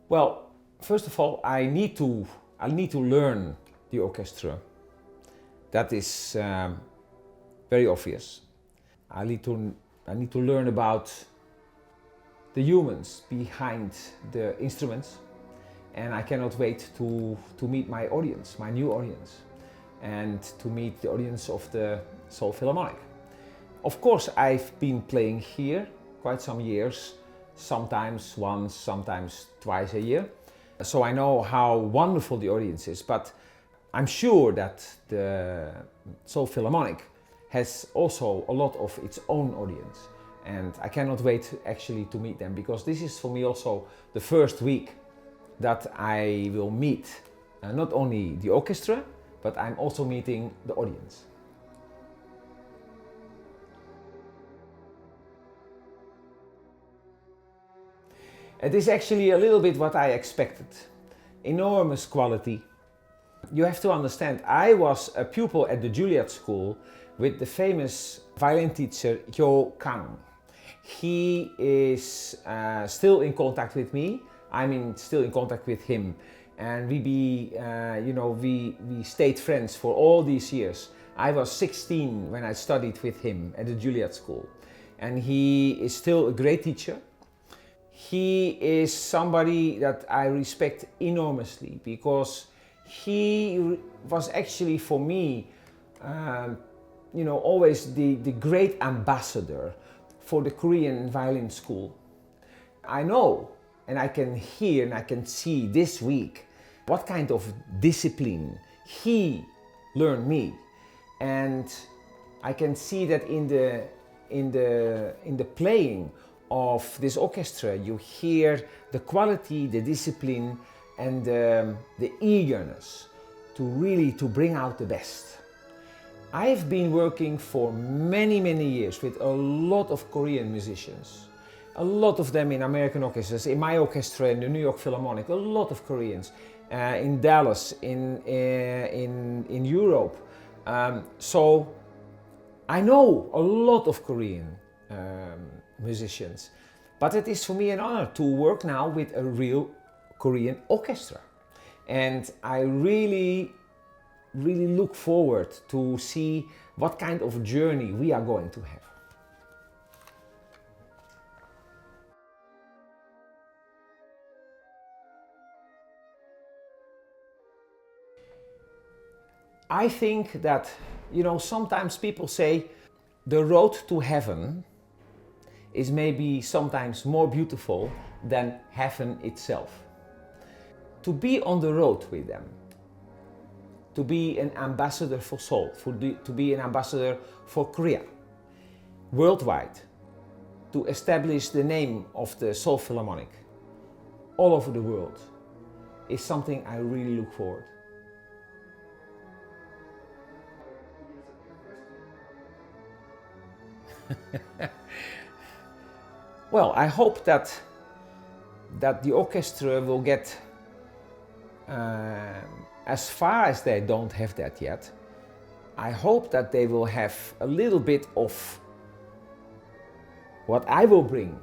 Well, first of all, I need to learn the orchestra. That is very obvious. I need to learn about the humans behind the instruments, and I cannot wait to meet my audience, my new audience, and to meet the audience of the Seoul Philharmonic. Of course, I've been playing here quite some years, sometimes once, sometimes twice a year. So I know how wonderful the audience is, but I'm sure that the Seoul Philharmonic has also a lot of its own audience. And I cannot wait actually to meet them, because this is for me also the first week that I will meet not only the orchestra, but I'm also meeting the audience. It is actually a little bit what I expected. Enormous quality. You have to understand, I was a pupil at the Juilliard School with the famous violin teacher Yo Kang. He is still in contact with me. Still in contact with him, and we stayed friends for all these years. I was 16 when I studied with him at the Juilliard School, and he is still a great teacher. He is somebody that I respect enormously, because he was actually for me, always the great ambassador for the Korean violin school. I know, and I can hear and I can see this week what kind of discipline he learned me, and I can see that in the playing of this orchestra. You hear the quality, the discipline, and the eagerness to bring out the best. I've been working for many years with a lot of Korean musicians, a lot of them in American orchestras, in my orchestra in the New York Philharmonic, a lot of Koreans, in Dallas, in Europe. So I know a lot of Korean musicians, but it is for me an honor to work now with a real Korean orchestra, and I really look forward to see what kind of journey we are going to have. I think that, sometimes people say the road to heaven is maybe sometimes more beautiful than heaven itself. To be on the road with them, to be an ambassador for Seoul, to be an ambassador for Korea, worldwide, to establish the name of the Seoul Philharmonic all over the world, is something I really look forward. Well, I hope that the orchestra will get as far as they don't have that yet. I hope that they will have a little bit of what I will bring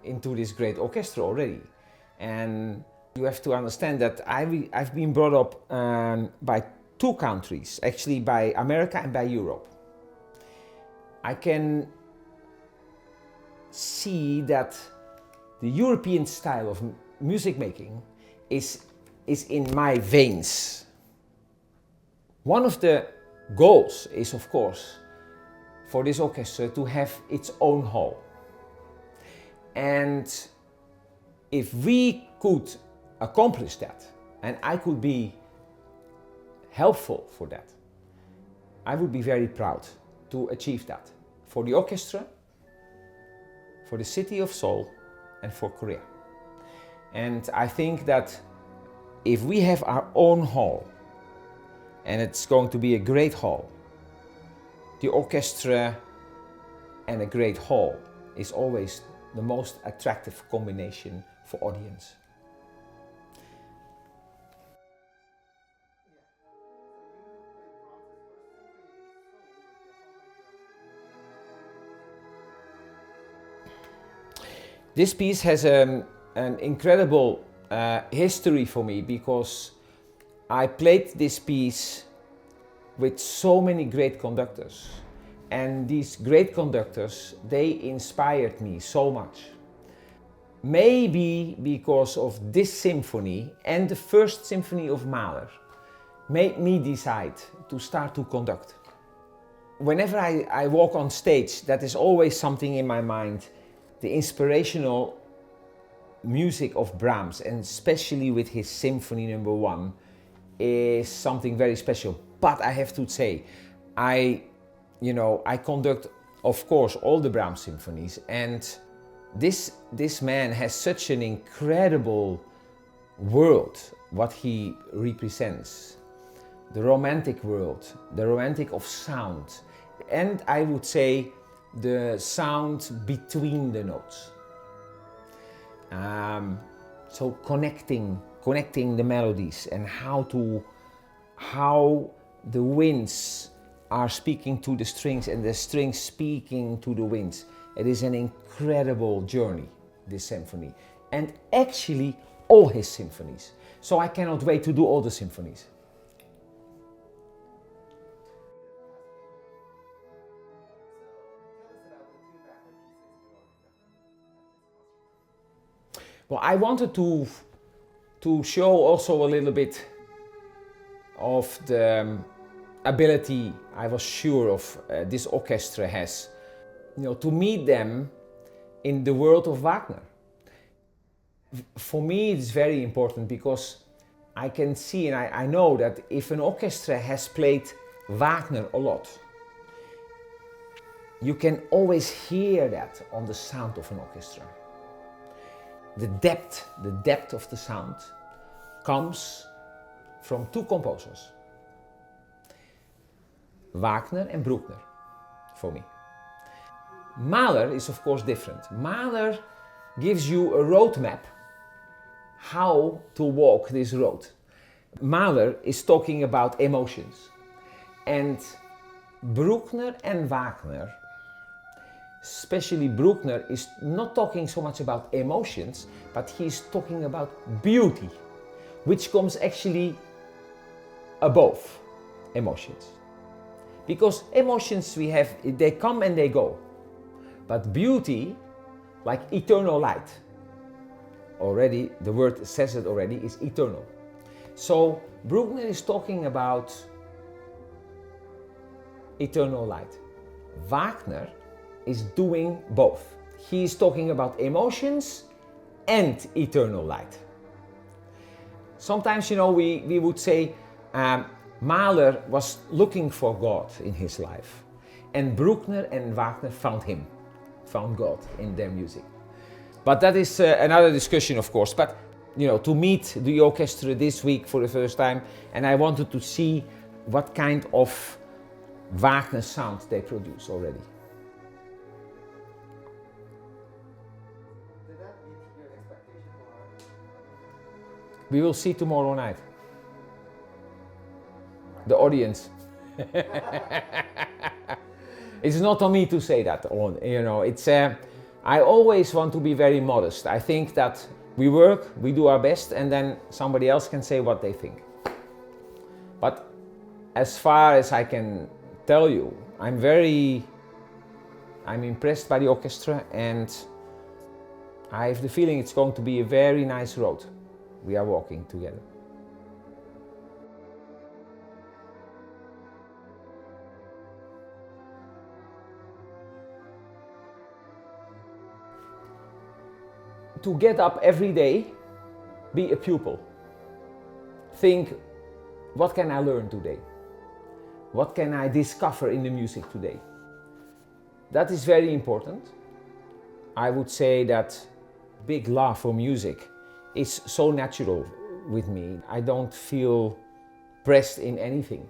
into this great orchestra already. And you have to understand that I've been brought up by two countries, actually by America and by Europe. I can see that the European style of music making is in my veins. One of the goals is, of course, for this orchestra to have its own hall. And if we could accomplish that, and I could be helpful for that, I would be very proud to achieve that for the orchestra, for the city of Seoul, and for Korea. And I think that if we have our own hall, and it's going to be a great hall, the orchestra and a great hall is always the most attractive combination for audience. This piece has an incredible history for me because I played this piece with so many great conductors, and these great conductors, they inspired me so much. Maybe because of this symphony and the first symphony of Mahler made me decide to start to conduct. Whenever I walk on stage, that is always something in my mind, the inspirational music of Brahms, and especially with his Symphony No. 1, is something very special. But I have to say, I conduct, of course, all the Brahms symphonies, and this man has such an incredible world, what he represents. The romantic world, the romantic of sound, and I would say the sound between the notes. So connecting the melodies and how the winds are speaking to the strings and the strings speaking to the winds. It is an incredible journey, this symphony, and actually all his symphonies. So I cannot wait to do all the symphonies. Well, I wanted to show also a little bit of the ability I was sure of this orchestra has, to meet them in the world of Wagner. For me, it's very important because I can see and I know that if an orchestra has played Wagner a lot, you can always hear that on the sound of an orchestra. The depth of the sound comes from two composers, Wagner and Bruckner, for me. Mahler is of course different. Mahler gives you a roadmap how to walk this road. Mahler is talking about emotions, and Bruckner and Wagner, especially Bruckner, is not talking so much about emotions, but he's talking about beauty, which comes actually above emotions. Because emotions we have, they come and they go. But beauty, like eternal light, already, the word says it already, is eternal. So Bruckner is talking about eternal light. Wagner is doing both. He is talking about emotions and eternal light. Sometimes, we would say Mahler was looking for God in his life, and Bruckner and Wagner found God in their music. But that is another discussion, of course. But to meet the orchestra this week for the first time, and I wanted to see what kind of Wagner sound they produce already. Did that meet your expectation, or? We will see tomorrow night. The audience. It's not on me to say that. It's. I always want to be very modest. I think that we work, we do our best, and then somebody else can say what they think. But as far as I can tell you, I'm impressed by the orchestra, and I have the feeling it's going to be a very nice road we are walking together. To get up every day, be a pupil. Think, what can I learn today? What can I discover in the music today? That is very important. I would say that big love for music is so natural with me. I don't feel pressed in anything.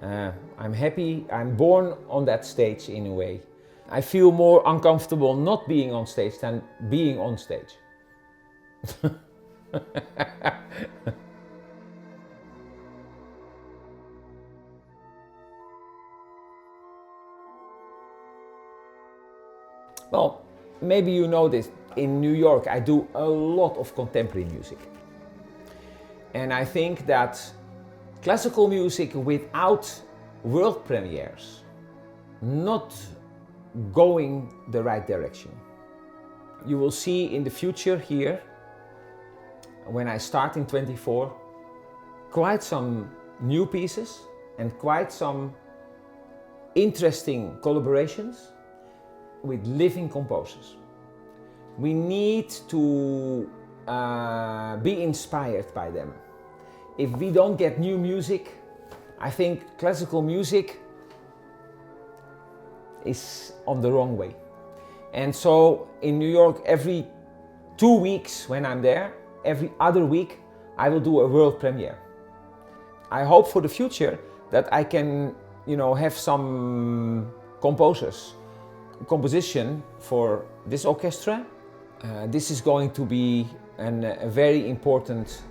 I'm happy, I'm born on that stage in a way. I feel more uncomfortable not being on stage than being on stage. Well, maybe you know this. In New York, I do a lot of contemporary music. And I think that classical music without world premieres not going the right direction. You will see in the future here, when I start in 24, quite some new pieces and quite some interesting collaborations with living composers. We need to be inspired by them. If we don't get new music, I think classical music is on the wrong way. And so in New York, every 2 weeks when I'm there, every other week, I will do a world premiere. I hope for the future that I can, have some composition for this orchestra. This is going to be a very important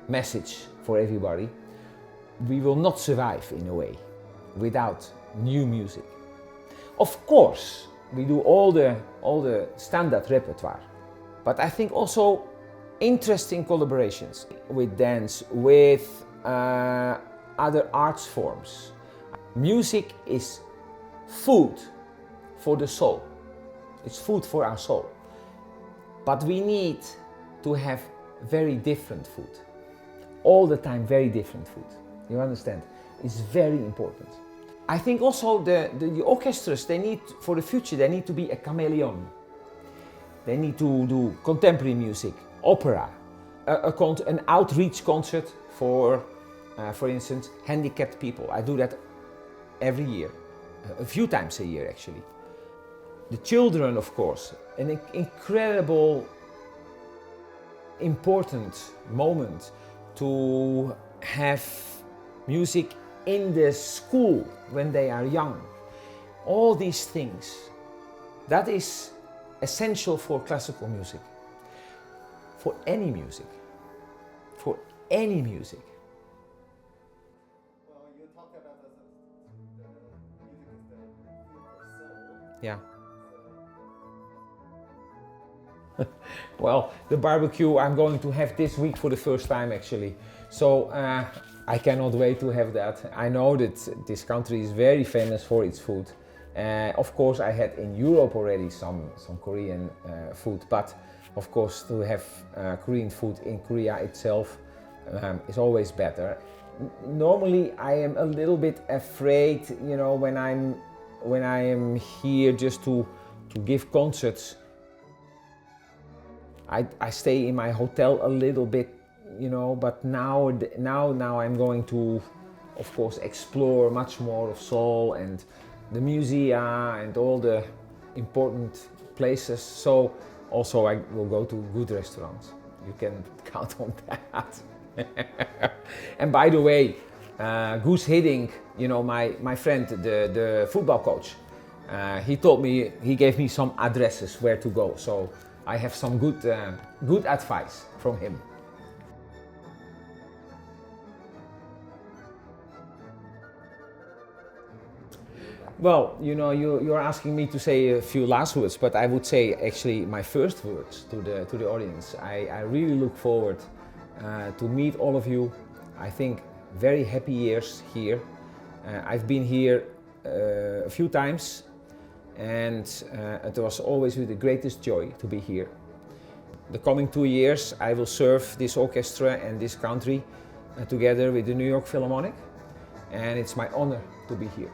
message for everybody. We will not survive in a way without new music. Of course, we do all the standard repertoire, but I think also interesting collaborations with dance, with other arts forms. Music is food for the soul. It's food for our soul. But we need to have very different food. All the time, very different food. You understand? It's very important. I think also the orchestras, for the future, they need to be a chameleon. They need to do contemporary music, opera, an outreach concert for instance, handicapped people. I do that every year, a few times a year actually. The children, of course, an incredible, important moment to have music in the school when they are young. All these things, that is essential for classical music, for any music, for any music. Well, you talked about the music is the food for soul. Yeah. Well, the barbecue I'm going to have this week for the first time actually. So I cannot wait to have that. I know that this country is very famous for its food. Of course, I had in Europe already some Korean food, but of course to have Korean food in Korea itself is always better. Normally I am a little bit afraid, when I am here just to give concerts. I stay in my hotel a little bit, but now I'm going to, of course, explore much more of Seoul and the musea and all the important places. So also I will go to good restaurants. You can count on that. And by the way, Goose Hiddink, my friend, the football coach, he gave me some addresses where to go. So I have some good advice from him. Well, you're asking me to say a few last words, but I would say actually my first words to the audience. I really look forward to meet all of you. I think very happy years here. I've been here a few times, and it was always with the greatest joy to be here. The coming 2 years I will serve this orchestra and this country together with the New York Philharmonic, and it's my honor to be here.